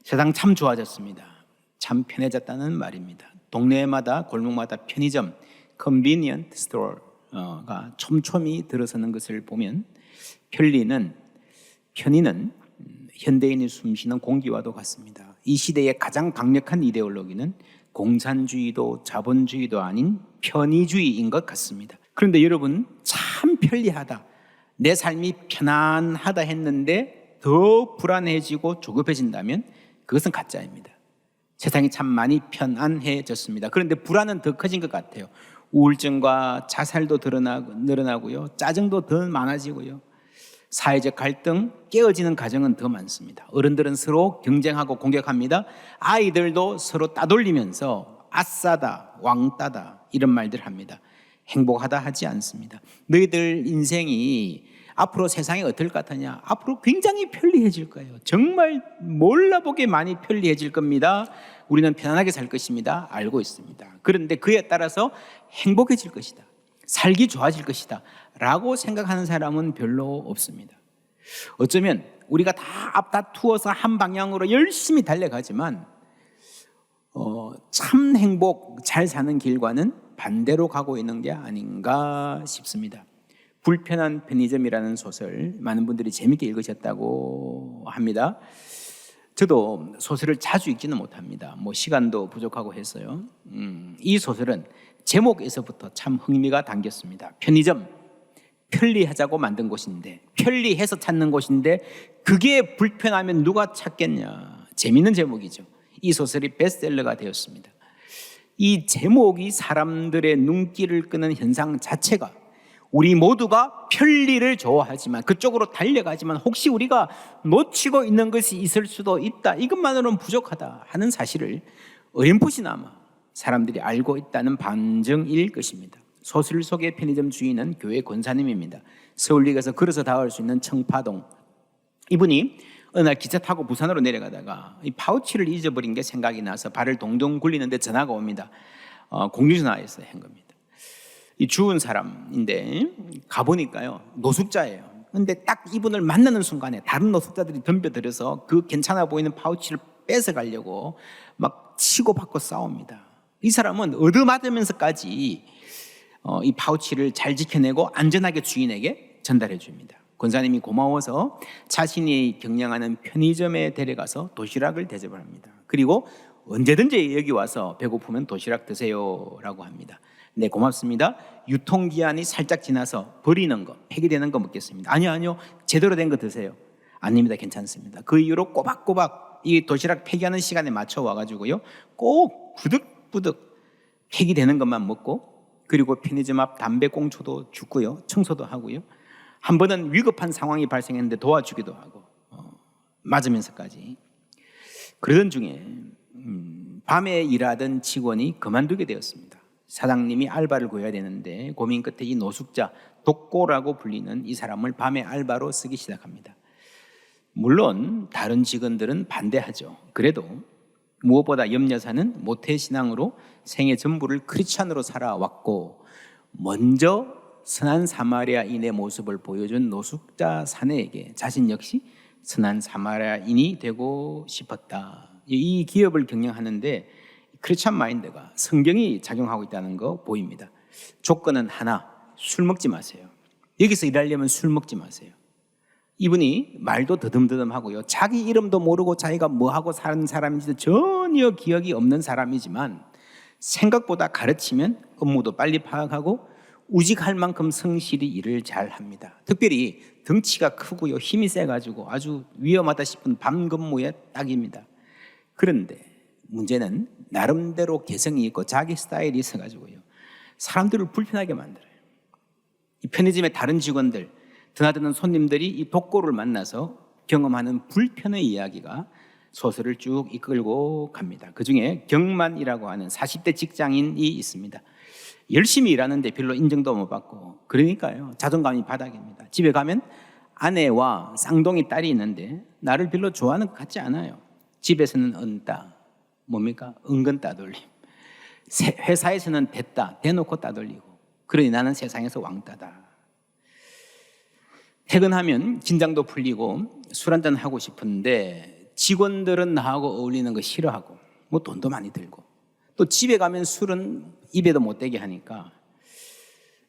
세상 참 좋아졌습니다. 참 편해졌다는 말입니다. 동네마다 골목마다 편의점, convenient store가 촘촘히 들어서는 것을 보면 편의는 현대인이 숨쉬는 공기와도 같습니다. 이 시대의 가장 강력한 이데올로기는 공산주의도 자본주의도 아닌 편의주의인 것 같습니다. 그런데 여러분, 참 편리하다, 내 삶이 편안하다 했는데 더 불안해지고 조급해진다면 그것은 가짜입니다. 세상이 참 많이 편안해졌습니다. 그런데 불안은 더 커진 것 같아요. 우울증과 자살도 늘어나고요, 짜증도 더 많아지고요, 사회적 갈등, 깨어지는 가정은 더 많습니다. 어른들은 서로 경쟁하고 공격합니다. 아이들도 서로 따돌리면서 아싸다, 왕따다 이런 말들 합니다. 행복하다 하지 않습니다. 너희들 인생이 앞으로 세상이 어떨 것 같으냐? 앞으로 굉장히 편리해질 거예요. 정말 몰라보게 많이 편리해질 겁니다. 우리는 편안하게 살 것입니다. 알고 있습니다. 그런데 그에 따라서 행복해질 것이다, 살기 좋아질 것이다 라고 생각하는 사람은 별로 없습니다. 어쩌면 우리가 다 앞다투어서 한 방향으로 열심히 달려가지만 참 행복, 잘 사는 길과는 반대로 가고 있는 게 아닌가 싶습니다. 불편한 편의점이라는 소설, 많은 분들이 재밌게 읽으셨다고 합니다. 저도 소설을 자주 읽지는 못합니다. 시간도 부족하고 해서요. 이 소설은 제목에서부터 참 흥미가 담겼습니다. 편의점, 편리하자고 만든 곳인데, 편리해서 찾는 곳인데 그게 불편하면 누가 찾겠냐. 재미있는 제목이죠. 이 소설이 베스트셀러가 되었습니다. 이 제목이 사람들의 눈길을 끄는 현상 자체가 우리 모두가 편리를 좋아하지만, 그쪽으로 달려가지만 혹시 우리가 놓치고 있는 것이 있을 수도 있다, 이것만으로는 부족하다 하는 사실을 어렴풋이나마 사람들이 알고 있다는 반증일 것입니다. 소설 속의 편의점 주인은 교회 권사님입니다. 서울역에서 걸어서 닿을 수 있는 청파동. 이분이 어느 날 기차 타고 부산으로 내려가다가 이 파우치를 잊어버린 게 생각이 나서 발을 동동 굴리는데 전화가 옵니다. 공중전화에서 한 겁니다. 이 죽은 사람인데 가보니까요, 노숙자예요. 근데 딱 이분을 만나는 순간에 다른 노숙자들이 덤벼들어서 그 괜찮아 보이는 파우치를 뺏어가려고 막 치고 받고 싸웁니다. 이 사람은 얻어맞으면서까지 이 파우치를 잘 지켜내고 안전하게 주인에게 전달해 줍니다. 권사님이 고마워서 자신이 경영하는 편의점에 데려가서 도시락을 대접을 합니다. 그리고 언제든지 여기 와서 배고프면 도시락 드세요 라고 합니다. 네, 고맙습니다. 유통기한이 살짝 지나서 버리는 거, 폐기되는 거 먹겠습니다. 아니요, 제대로 된 거 드세요. 아닙니다, 괜찮습니다. 그 이후로 꼬박꼬박 이 도시락 폐기하는 시간에 맞춰 와가지고요, 꼭 부득부득 폐기되는 것만 먹고, 그리고 편의점 앞 담배꽁초도 줍고요, 청소도 하고요, 한 번은 위급한 상황이 발생했는데 도와주기도 하고, 맞으면서까지. 그러던 중에 밤에 일하던 직원이 그만두게 되었습니다. 사장님이 알바를 구해야 되는데 고민 끝에 이 노숙자, 독고라고 불리는 이 사람을 밤에 알바로 쓰기 시작합니다. 물론 다른 직원들은 반대하죠. 그래도 무엇보다 염려사는 모태신앙으로 생애 전부를 크리스찬으로 살아왔고, 먼저 선한 사마리아인의 모습을 보여준 노숙자 사내에게 자신 역시 선한 사마리아인이 되고 싶었다. 이 기업을 경영하는데 크리스찬 마인드가 성경이 작용하고 있다는 거 보입니다. 조건은 하나, 술 먹지 마세요. 여기서 일하려면 술 먹지 마세요. 이분이 말도 더듬더듬하고요, 자기 이름도 모르고 자기가 뭐하고 사는 사람인지도 전혀 기억이 없는 사람이지만 생각보다 가르치면 업무도 빨리 파악하고 우직할 만큼 성실히 일을 잘 합니다. 특별히 덩치가 크고요, 힘이 세가지고 아주 위험하다 싶은 밤 근무에 딱입니다. 그런데 문제는 나름대로 개성이 있고 자기 스타일이 있어가지고요, 사람들을 불편하게 만들어요. 이 편의점의 다른 직원들, 드나드는 손님들이 이 독고를 만나서 경험하는 불편의 이야기가 소설을 쭉 이끌고 갑니다. 그 중에 경만이라고 하는 40대 직장인이 있습니다. 열심히 일하는데 별로 인정도 못 받고, 그러니까요, 자존감이 바닥입니다. 집에 가면 아내와 쌍둥이 딸이 있는데 나를 별로 좋아하는 것 같지 않아요. 집에서는 은따, 뭡니까? 은근 따돌림. 회사에서는 됐다, 대놓고 따돌리고, 그러니 나는 세상에서 왕따다. 퇴근하면 긴장도 풀리고 술 한잔 하고 싶은데 직원들은 나하고 어울리는 거 싫어하고 뭐 돈도 많이 들고 또 집에 가면 술은 입에도 못 대게 하니까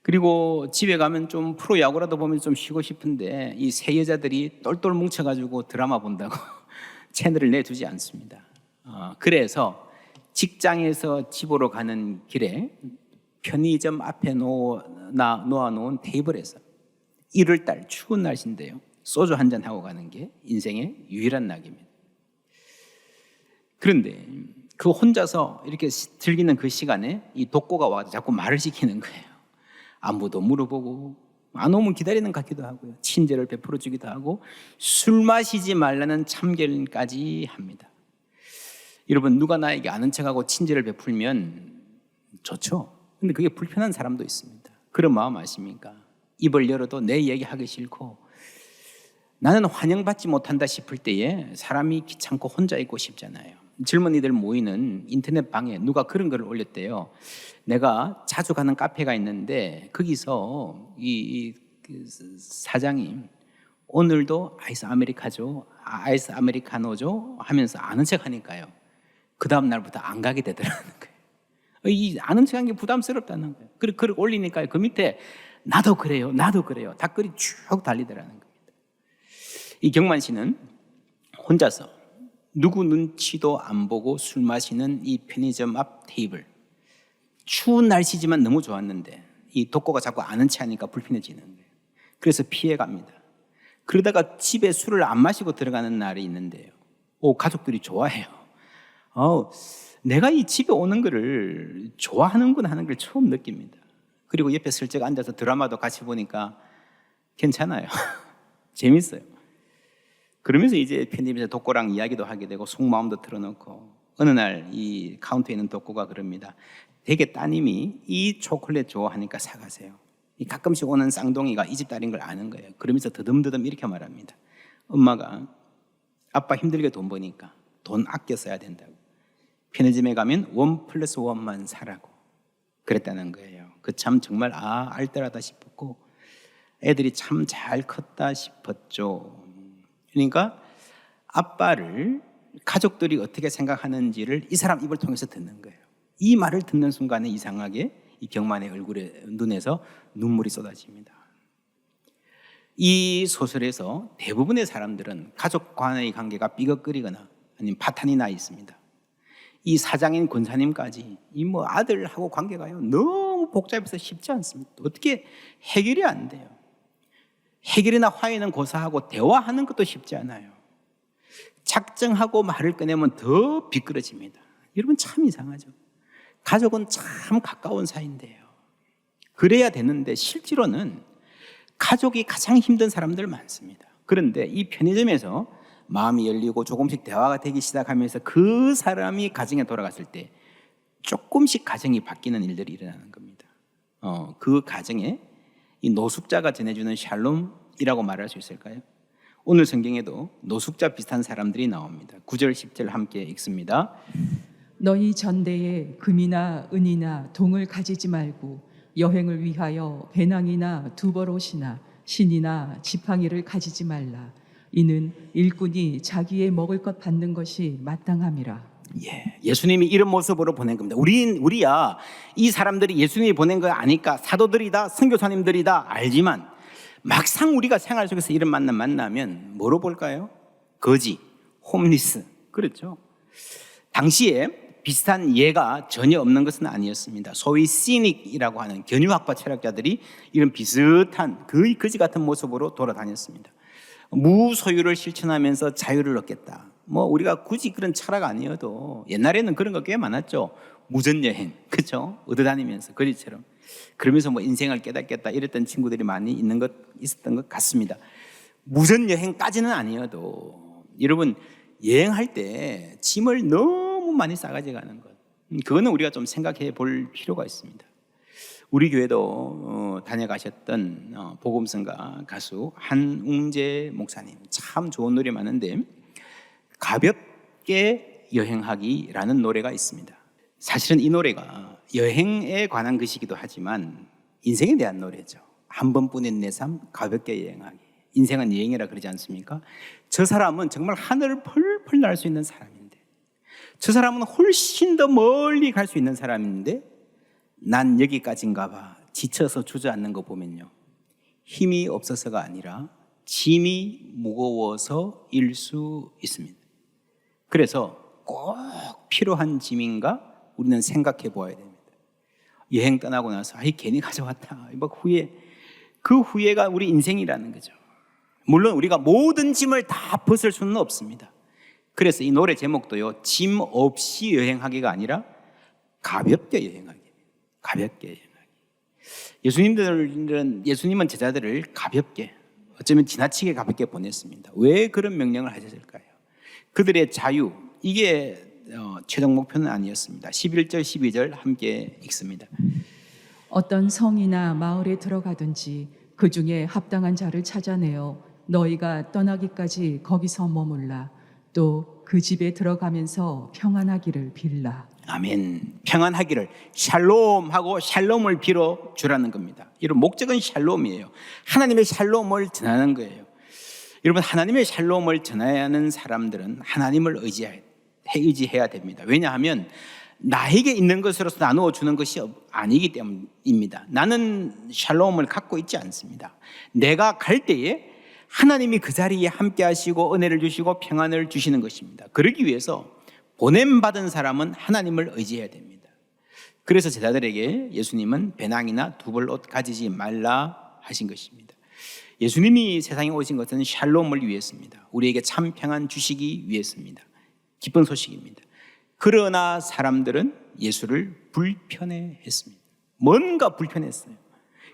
그리고 집에 가면 좀 프로야구라도 보면 좀 쉬고 싶은데 이 새 여자들이 똘똘 뭉쳐가지고 드라마 본다고 채널을 내주지 않습니다. 그래서 직장에서 집으로 가는 길에 편의점 앞에 놓아놓은 테이블에서 1월달 추운 날씨인데요, 소주 한잔 하고 가는 게 인생의 유일한 낙입니다. 그런데 그 혼자서 이렇게 즐기는 그 시간에 이 독고가 와서 자꾸 말을 시키는 거예요. 안부도 물어보고 안 오면 기다리는 것 같기도 하고요, 친절을 베풀어 주기도 하고 술 마시지 말라는 참견까지 합니다. 여러분, 누가 나에게 아는 척하고 친절을 베풀면 좋죠. 근데 그게 불편한 사람도 있습니다. 그런 마음 아십니까? 입을 열어도 내 얘기하기 싫고 나는 환영받지 못한다 싶을 때에 사람이 귀찮고 혼자 있고 싶잖아요. 젊은이들 모이는 인터넷 방에 누가 그런 글을 올렸대요. 내가 자주 가는 카페가 있는데 거기서 그 사장이 오늘도 아이스 아메리카노죠 하면서 아는 척 하니까요, 그 다음 날부터 안 가게 되더라는 거예요. 이 아는 척한 게 부담스럽다는 거예요. 그리고 글을 올리니까 그 밑에 나도 그래요 댓글이 쭉 달리더라는 겁니다. 이 경만 씨는 혼자서 누구 눈치도 안 보고 술 마시는 이 편의점 앞 테이블, 추운 날씨지만 너무 좋았는데 이 독고가 자꾸 아는 체 하니까 불편해지는 거예요. 그래서 피해갑니다. 그러다가 집에 술을 안 마시고 들어가는 날이 있는데요, 가족들이 좋아해요. 내가 이 집에 오는 거를 좋아하는구나 하는 걸 처음 느낍니다. 그리고 옆에 슬쩍 앉아서 드라마도 같이 보니까 괜찮아요. 재밌어요. 그러면서 이제 편집에서 독고랑 이야기도 하게 되고 속마음도 틀어놓고 어느 날 이 카운터에 있는 독고가 그럽니다. 되게 따님이 이 초콜릿 좋아하니까 사가세요. 이 가끔씩 오는 쌍둥이가 이 집 딸인 걸 아는 거예요. 그러면서 더듬더듬 이렇게 말합니다. 엄마가 아빠 힘들게 돈 버니까 돈 아껴 써야 된다고, 편의점에 가면 1+1만 사라고 그랬다는 거예요. 그 참 정말 알뜰하다 싶었고 애들이 참 잘 컸다 싶었죠. 그러니까 아빠를 가족들이 어떻게 생각하는지를 이 사람 입을 통해서 듣는 거예요. 이 말을 듣는 순간에 이상하게 이 경만의 얼굴에, 눈에서 눈물이 쏟아집니다. 이 소설에서 대부분의 사람들은 가족 간의 관계가 삐걱거리거나 아니면 파탄이 나 있습니다. 이 사장인 권사님까지 이 아들하고 관계가요 너무 복잡해서 쉽지 않습니다. 어떻게 해결이 안 돼요. 해결이나 화해는 고사하고 대화하는 것도 쉽지 않아요. 작정하고 말을 꺼내면 더 비끄러집니다. 여러분, 참 이상하죠. 가족은 참 가까운 사이인데요, 그래야 되는데 실제로는 가족이 가장 힘든 사람들 많습니다. 그런데 이 편의점에서 마음이 열리고 조금씩 대화가 되기 시작하면서 그 사람이 가정에 돌아갔을 때 조금씩 가정이 바뀌는 일들이 일어나는 겁니다. 그 가정에 이 노숙자가 전해주는 샬롬이라고 말할 수 있을까요? 오늘 성경에도 노숙자 비슷한 사람들이 나옵니다. 9절 10절 함께 읽습니다. 너희 전대에 금이나 은이나 동을 가지지 말고 여행을 위하여 배낭이나 두버롯이나 신이나 지팡이를 가지지 말라. 이는 일꾼이 자기의 먹을 것 받는 것이 마땅함이라. 예수님이 이런 모습으로 보낸 겁니다. 우리야 이 사람들이 예수님이 보낸 거 아니까 사도들이다, 선교사님들이다 알지만 막상 우리가 생활 속에서 이런 만나면 뭐로 볼까요? 거지, 홈리스, 그렇죠. 당시에 비슷한 예가 전혀 없는 것은 아니었습니다. 소위 시닉이라고 하는 견유학파 철학자들이 이런 비슷한 거의 거지 같은 모습으로 돌아다녔습니다. 무소유를 실천하면서 자유를 얻겠다. 우리가 굳이 그런 철학 아니어도 옛날에는 그런 거 꽤 많았죠. 무전여행, 그렇죠? 얻어다니면서 거지처럼 그러면서 인생을 깨닫겠다 이랬던 친구들이 많이 있었던 것 같습니다. 무전여행까지는 아니어도 여러분, 여행할 때 짐을 너무 많이 싸가지 가는 것, 그거는 우리가 좀 생각해 볼 필요가 있습니다. 우리 교회도 다녀가셨던 복음성가 가수 한웅재 목사님, 참 좋은 노래 많은데 가볍게 여행하기라는 노래가 있습니다. 사실은 이 노래가 여행에 관한 것이기도 하지만 인생에 대한 노래죠. 한 번뿐인 내 삶 가볍게 여행하기. 인생은 여행이라 그러지 않습니까? 저 사람은 정말 하늘을 펄펄 날 수 있는 사람인데, 저 사람은 훨씬 더 멀리 갈 수 있는 사람인데 난 여기까지인가 봐. 지쳐서 주저앉는 거 보면요, 힘이 없어서가 아니라 짐이 무거워서일 수 있습니다. 그래서 꼭 필요한 짐인가 우리는 생각해 보아야 됩니다. 여행 떠나고 나서 괜히 가져왔다, 그 후회가 우리 인생이라는 거죠. 물론 우리가 모든 짐을 다 벗을 수는 없습니다. 그래서 이 노래 제목도요, 짐 없이 여행하기가 아니라 가볍게 여행하기. 가볍게 여행하기. 예수님은 제자들을 가볍게, 어쩌면 지나치게 가볍게 보냈습니다. 왜 그런 명령을 하셨을까요? 그들의 자유, 이게 최종 목표는 아니었습니다. 11절 12절 함께 읽습니다. 어떤 성이나 마을에 들어가든지 그 중에 합당한 자를 찾아내어 너희가 떠나기까지 거기서 머물라. 또 그 집에 들어가면서 평안하기를 빌라. 아멘. 평안하기를, 샬롬하고 샬롬을 빌어 주라는 겁니다. 이런 목적은 샬롬이에요. 하나님의 샬롬을 전하는 거예요. 여러분, 하나님의 샬롬을 전해야 하는 사람들은 하나님을 의지해야 됩니다. 왜냐하면 나에게 있는 것으로서 나누어 주는 것이 아니기 때문입니다. 나는 샬롬을 갖고 있지 않습니다. 내가 갈 때에 하나님이 그 자리에 함께 하시고 은혜를 주시고 평안을 주시는 것입니다. 그러기 위해서 보냄받은 사람은 하나님을 의지해야 됩니다. 그래서 제자들에게 예수님은 배낭이나 두벌옷 가지지 말라 하신 것입니다. 예수님이 세상에 오신 것은 샬롬을 위해서입니다. 우리에게 참 평안 주시기 위해서입니다. 기쁜 소식입니다. 그러나 사람들은 예수를 불편해했습니다. 뭔가 불편했어요.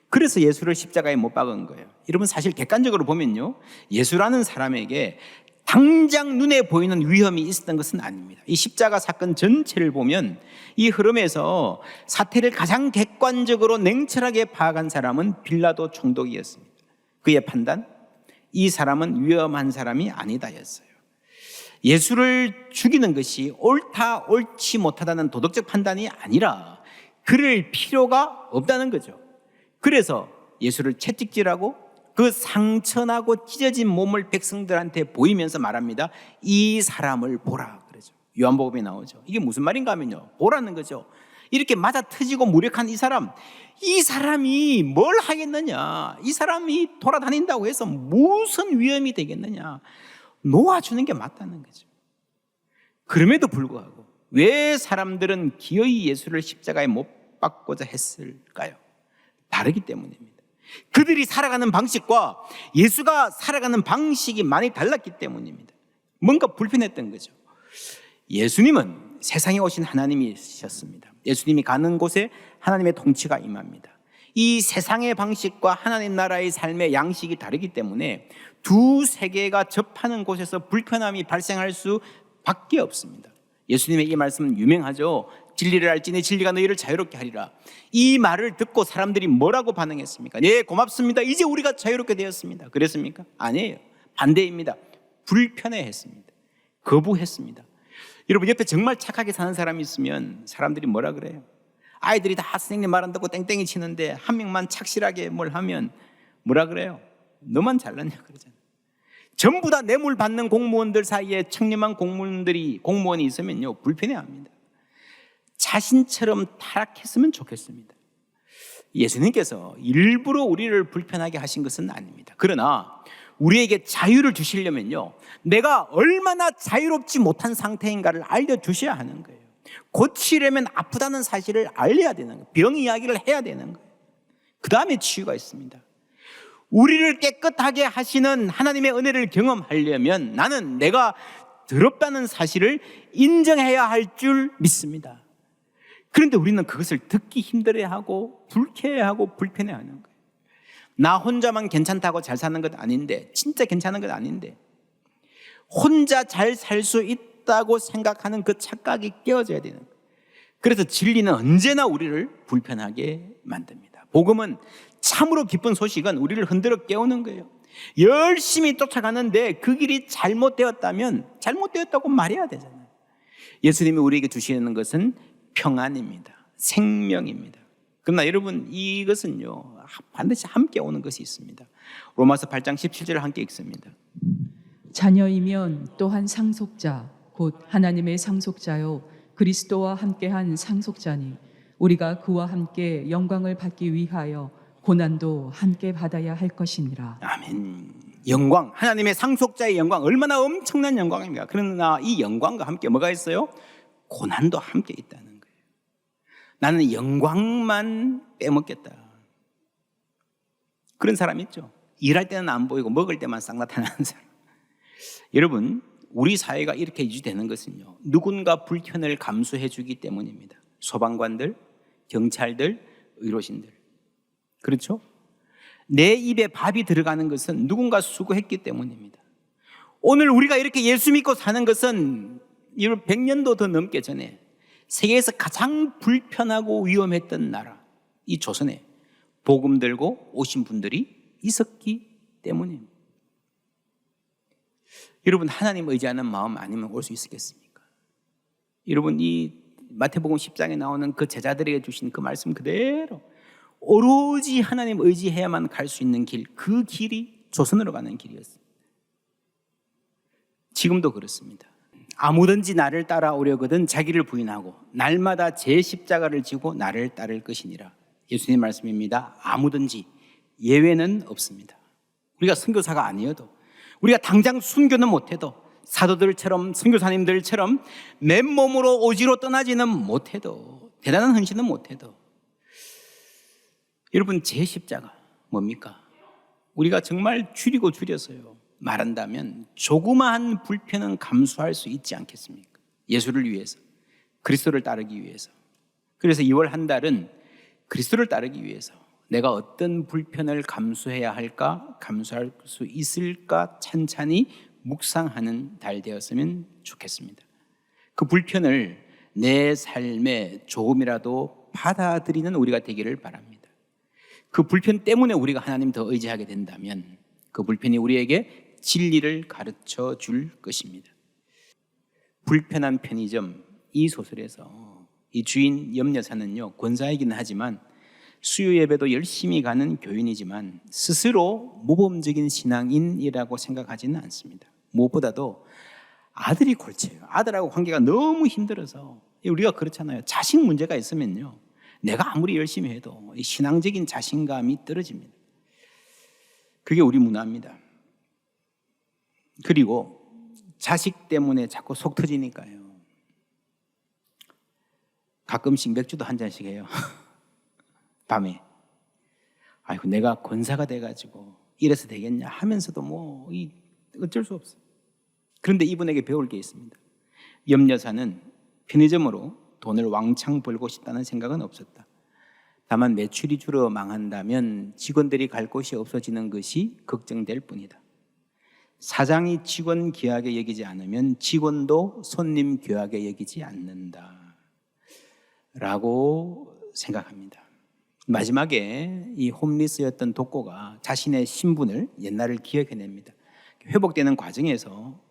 그래서 예수를 십자가에 못 박은 거예요. 여러분, 사실 객관적으로 보면요, 예수라는 사람에게 당장 눈에 보이는 위험이 있었던 것은 아닙니다. 이 십자가 사건 전체를 보면 이 흐름에서 사태를 가장 객관적으로 냉철하게 파악한 사람은 빌라도 총독이었습니다. 그의 판단, 이 사람은 위험한 사람이 아니다였어요. 예수를 죽이는 것이 옳다 옳지 못하다는 도덕적 판단이 아니라 그럴 필요가 없다는 거죠. 그래서 예수를 채찍질하고 그 상처나고 찢어진 몸을 백성들한테 보이면서 말합니다. 이 사람을 보라 그러죠. 요한복음에 나오죠. 이게 무슨 말인가 하면요, 보라는 거죠. 이렇게 맞아 터지고 무력한 이 사람이 뭘 하겠느냐, 이 사람이 돌아다닌다고 해서 무슨 위험이 되겠느냐, 놓아주는 게 맞다는 거죠. 그럼에도 불구하고 왜 사람들은 기어이 예수를 십자가에 못 박고자 했을까요? 다르기 때문입니다. 그들이 살아가는 방식과 예수가 살아가는 방식이 많이 달랐기 때문입니다. 뭔가 불편했던 거죠. 예수님은 세상에 오신 하나님이셨습니다. 예수님이 가는 곳에 하나님의 통치가 임합니다. 이 세상의 방식과 하나님 나라의 삶의 양식이 다르기 때문에 두 세계가 접하는 곳에서 불편함이 발생할 수밖에 없습니다. 예수님의 이 말씀은 유명하죠. 진리를 알지니 진리가 너희를 자유롭게 하리라. 이 말을 듣고 사람들이 뭐라고 반응했습니까? 네, 고맙습니다. 이제 우리가 자유롭게 되었습니다. 그랬습니까? 아니에요. 반대입니다. 불편해했습니다. 거부했습니다. 여러분, 옆에 정말 착하게 사는 사람이 있으면 사람들이 뭐라 그래요? 아이들이 다 선생님 말한다고 땡땡이 치는데 한 명만 착실하게 뭘 하면 뭐라 그래요? 너만 잘났냐 그러잖아요. 전부 다 뇌물 받는 공무원들 사이에 청렴한 공무원이 있으면요, 불편해합니다. 자신처럼 타락했으면 좋겠습니다. 예수님께서 일부러 우리를 불편하게 하신 것은 아닙니다. 그러나 우리에게 자유를 주시려면요, 내가 얼마나 자유롭지 못한 상태인가를 알려주셔야 하는 거예요. 고치려면 아프다는 사실을 알려야 되는 거예요. 병 이야기를 해야 되는 거예요. 그 다음에 치유가 있습니다. 우리를 깨끗하게 하시는 하나님의 은혜를 경험하려면 나는 내가 더럽다는 사실을 인정해야 할 줄 믿습니다. 그런데 우리는 그것을 듣기 힘들어하고 불쾌해하고 불편해하는 거예요. 나 혼자만 괜찮다고 잘 사는 것 아닌데, 진짜 괜찮은 것 아닌데, 혼자 잘 살 수 있다고 생각하는 그 착각이 깨어져야 되는 거예요. 그래서 진리는 언제나 우리를 불편하게 만듭니다. 복음은, 참으로 기쁜 소식은 우리를 흔들어 깨우는 거예요. 열심히 쫓아가는데 그 길이 잘못되었다면 잘못되었다고 말해야 되잖아요. 예수님이 우리에게 주시는 것은 평안입니다. 생명입니다. 그러나 여러분, 이것은요, 반드시 함께 오는 것이 있습니다. 로마서 8장 17절을 함께 읽습니다. 자녀이면 또한 상속자 곧 하나님의 상속자요 그리스도와 함께한 상속자니 우리가 그와 함께 영광을 받기 위하여 고난도 함께 받아야 할 것이니라. 아멘. 영광, 하나님의 상속자의 영광, 얼마나 엄청난 영광입니까? 그러나 이 영광과 함께 뭐가 있어요? 고난도 함께 있다는 거예요. 나는 영광만 빼먹겠다. 그런 사람 있죠. 일할 때는 안 보이고 먹을 때만 싹 나타나는 사람. 여러분, 우리 사회가 이렇게 유지되는 것은요, 누군가 불편을 감수해 주기 때문입니다. 소방관들, 경찰들, 의료진들. 그렇죠? 내 입에 밥이 들어가는 것은 누군가 수고했기 때문입니다. 오늘 우리가 이렇게 예수 믿고 사는 것은 100년도 더 넘게 전에 세계에서 가장 불편하고 위험했던 나라, 이 조선에 복음 들고 오신 분들이 있었기 때문입니다. 여러분, 하나님 의지하는 마음 아니면 올 수 있겠습니까? 여러분, 이 마태복음 10장에 나오는 그 제자들에게 주신 그 말씀 그대로 오로지 하나님 의지해야만 갈 수 있는 길, 그 길이 조선으로 가는 길이었습니다. 지금도 그렇습니다. 아무든지 나를 따라오려거든 자기를 부인하고 날마다 제 십자가를 지고 나를 따를 것이니라. 예수님 말씀입니다. 아무든지, 예외는 없습니다. 우리가 선교사가 아니어도, 우리가 당장 순교는 못해도, 사도들처럼 선교사님들처럼 맨몸으로 오지로 떠나지는 못해도, 대단한 헌신은 못해도, 여러분, 제 십자가 뭡니까? 우리가 정말 줄이고 줄여서요 말한다면 조그마한 불편은 감수할 수 있지 않겠습니까? 예수를 위해서, 그리스도를 따르기 위해서. 그래서 2월 한 달은 그리스도를 따르기 위해서 내가 어떤 불편을 감수해야 할까, 감수할 수 있을까 찬찬히 묵상하는 달 되었으면 좋겠습니다. 그 불편을 내 삶에 조금이라도 받아들이는 우리가 되기를 바랍니다. 그 불편 때문에 우리가 하나님 더 의지하게 된다면 그 불편이 우리에게 진리를 가르쳐 줄 것입니다. 불편한 편의점, 이 소설에서 이 주인 염여사는요, 권사이기는 하지만 수요 예배도 열심히 가는 교인이지만 스스로 모범적인 신앙인이라고 생각하지는 않습니다. 무엇보다도 아들이 골쳐요. 아들하고 관계가 너무 힘들어서. 우리가 그렇잖아요. 자식 문제가 있으면요, 내가 아무리 열심히 해도 신앙적인 자신감이 떨어집니다. 그게 우리 문화입니다. 그리고 자식 때문에 자꾸 속 터지니까요, 가끔씩 맥주도 한 잔씩 해요. 밤에. 아이고, 내가 권사가 돼가지고 이래서 되겠냐 하면서도 어쩔 수 없어요. 그런데 이분에게 배울 게 있습니다. 염여사는 편의점으로 돈을 왕창 벌고 싶다는 생각은 없었다. 다만 매출이 줄어 망한다면 직원들이 갈 곳이 없어지는 것이 걱정될 뿐이다. 사장이 직원 귀하게 여기지 않으면 직원도 손님 귀하게 여기지 않는다 라고 생각합니다. 마지막에 이 홈리스였던 독고가 자신의 신분을, 옛날을 기억해냅니다. 회복되는 과정에서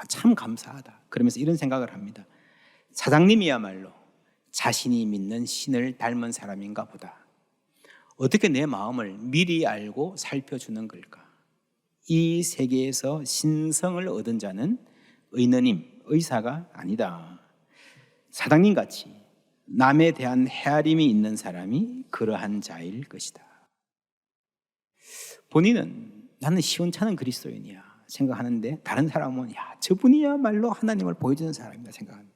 참 감사하다 그러면서 이런 생각을 합니다. 사장님이야말로 자신이 믿는 신을 닮은 사람인가 보다. 어떻게 내 마음을 미리 알고 살펴주는 걸까? 이 세계에서 신성을 얻은 자는 의너님, 의사가 아니다. 사장님같이 남에 대한 헤아림이 있는 사람이 그러한 자일 것이다. 본인은 나는 시원찮은 그리스도인이야 생각하는데 다른 사람은 저분이야말로 하나님을 보여주는 사람이다 생각합니다.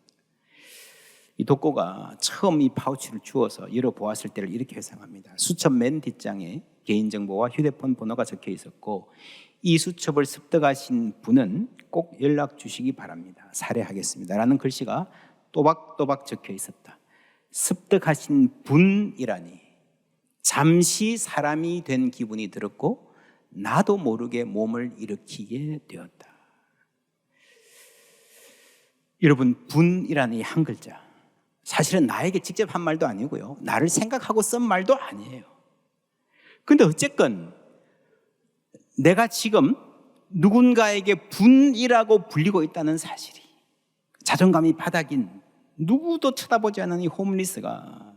이 독고가 처음 이 파우치를 주워서 열어보았을 때를 이렇게 회상합니다. 수첩 맨 뒷장에 개인정보와 휴대폰 번호가 적혀 있었고, 이 수첩을 습득하신 분은 꼭 연락 주시기 바랍니다. 살해하겠습니다 라는 글씨가 또박또박 적혀 있었다. 습득하신 분이라니 잠시 사람이 된 기분이 들었고 나도 모르게 몸을 일으키게 되었다. 여러분, 분이라는 이 한 글자, 사실은 나에게 직접 한 말도 아니고요, 나를 생각하고 쓴 말도 아니에요. 근데 어쨌건 내가 지금 누군가에게 분이라고 불리고 있다는 사실이, 자존감이 바닥인 누구도 쳐다보지 않는 이 홈리스가,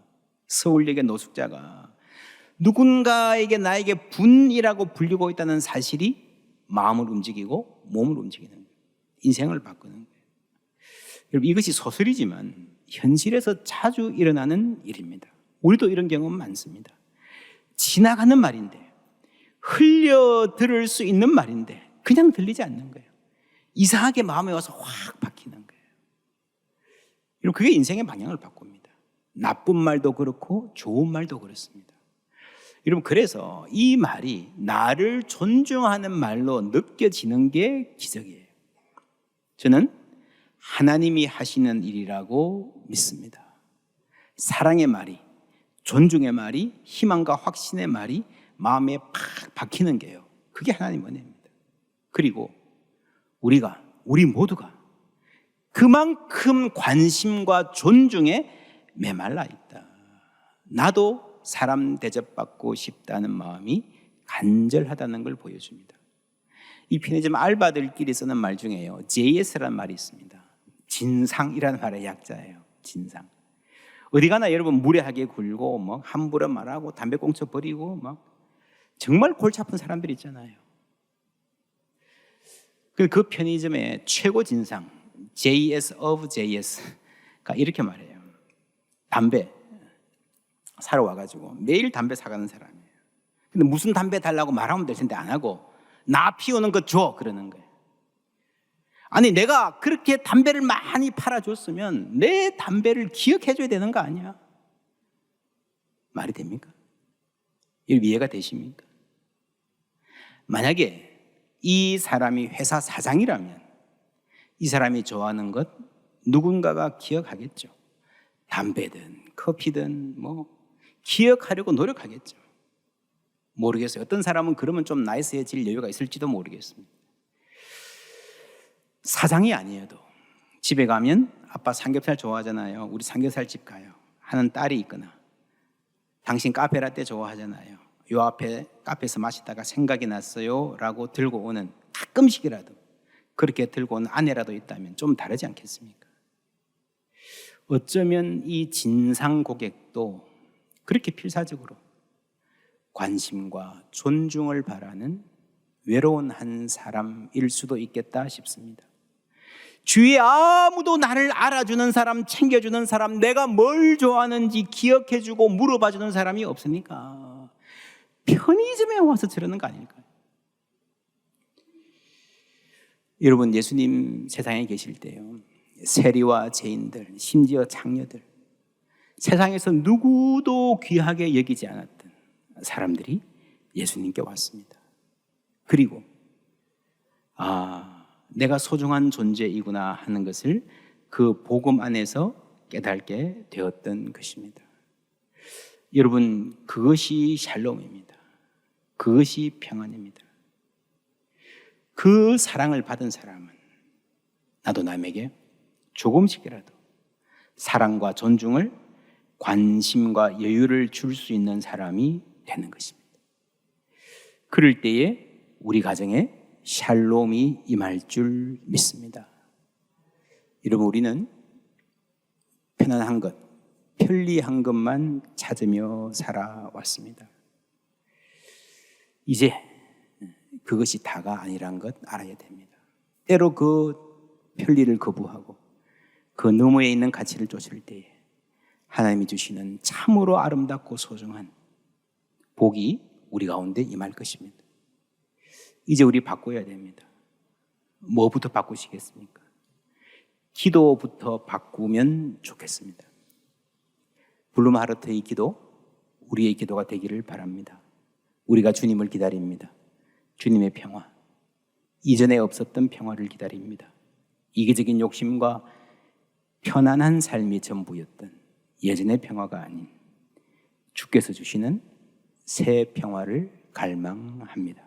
서울역의 노숙자가 누군가에게 나에게 분이라고 불리고 있다는 사실이 마음을 움직이고 몸을 움직이는 거예요. 인생을 바꾸는 거예요. 여러분, 이것이 소설이지만 현실에서 자주 일어나는 일입니다. 우리도 이런 경험 많습니다. 지나가는 말인데, 흘려 들을 수 있는 말인데 그냥 들리지 않는 거예요. 이상하게 마음에 와서 확 박히는 거예요. 여러분, 그게 인생의 방향을 바꿉니다. 나쁜 말도 그렇고 좋은 말도 그렇습니다. 여러분, 그래서 이 말이 나를 존중하는 말로 느껴지는 게 기적이에요. 저는 하나님이 하시는 일이라고 믿습니다. 사랑의 말이, 존중의 말이, 희망과 확신의 말이 마음에 팍 박히는 게요, 그게 하나님 은혜입니다. 그리고 우리 모두가 그만큼 관심과 존중에 메말라 있다. 나도 사람 대접받고 싶다는 마음이 간절하다는 걸 보여줍니다. 이 편의점 알바들끼리 쓰는 말 중에요, JS라는 말이 있습니다. 진상이라는 말의 약자예요. 진상. 어디 가나 여러분 무례하게 굴고 함부로 말하고 담배 꽁초 버리고 정말 골치 아픈 사람들 있잖아요. 그 편의점의 최고 진상, JS of JS가 이렇게 말해요. 담배 사러 와가지고 매일 담배 사가는 사람이에요. 근데 무슨 담배 달라고 말하면 될 텐데 안 하고 나 피우는 거 줘 그러는 거예요. 아니, 내가 그렇게 담배를 많이 팔아줬으면 내 담배를 기억해줘야 되는 거 아니야? 말이 됩니까? 이해가 되십니까? 만약에 이 사람이 회사 사장이라면 이 사람이 좋아하는 것 누군가가 기억하겠죠. 담배든 커피든 기억하려고 노력하겠죠. 모르겠어요. 어떤 사람은 그러면 좀 나이스해질 여유가 있을지도 모르겠습니다. 사장이 아니어도 집에 가면 아빠 삼겹살 좋아하잖아요. 우리 삼겹살 집 가요. 하는 딸이 있거나, 당신 카페라떼 좋아하잖아요. 요 앞에 카페에서 마시다가 생각이 났어요 라고 들고 오는, 가끔씩이라도 그렇게 들고 오는 아내라도 있다면 좀 다르지 않겠습니까? 어쩌면 이 진상 고객도 그렇게 필사적으로 관심과 존중을 바라는 외로운 한 사람일 수도 있겠다 싶습니다. 주위에 아무도 나를 알아주는 사람, 챙겨주는 사람, 내가 뭘 좋아하는지 기억해주고 물어봐주는 사람이 없으니까 편의점에 와서 저러는 거 아닐까요? 여러분, 예수님 세상에 계실 때요, 세리와 죄인들, 심지어 창녀들, 세상에서 누구도 귀하게 여기지 않았던 사람들이 예수님께 왔습니다. 그리고 내가 소중한 존재이구나 하는 것을 그 복음 안에서 깨닫게 되었던 것입니다. 여러분, 그것이 샬롬입니다. 그것이 평안입니다. 그 사랑을 받은 사람은 나도 남에게 조금씩이라도 사랑과 존중을, 관심과 여유를 줄 수 있는 사람이 되는 것입니다. 그럴 때에 우리 가정에 샬롬이 임할 줄 믿습니다. 여러분, 우리는 편안한 것, 편리한 것만 찾으며 살아왔습니다. 이제 그것이 다가 아니란 것 알아야 됩니다. 때로 그 편리를 거부하고 그 너머에 있는 가치를 쫓을 때에 하나님이 주시는 참으로 아름답고 소중한 복이 우리 가운데 임할 것입니다. 이제 우리 바꿔야 됩니다. 뭐부터 바꾸시겠습니까? 기도부터 바꾸면 좋겠습니다. 블룸하르트의 기도, 우리의 기도가 되기를 바랍니다. 우리가 주님을 기다립니다. 주님의 평화, 이전에 없었던 평화를 기다립니다. 이기적인 욕심과 편안한 삶이 전부였던 예전의 평화가 아닌 주께서 주시는 새 평화를 갈망합니다.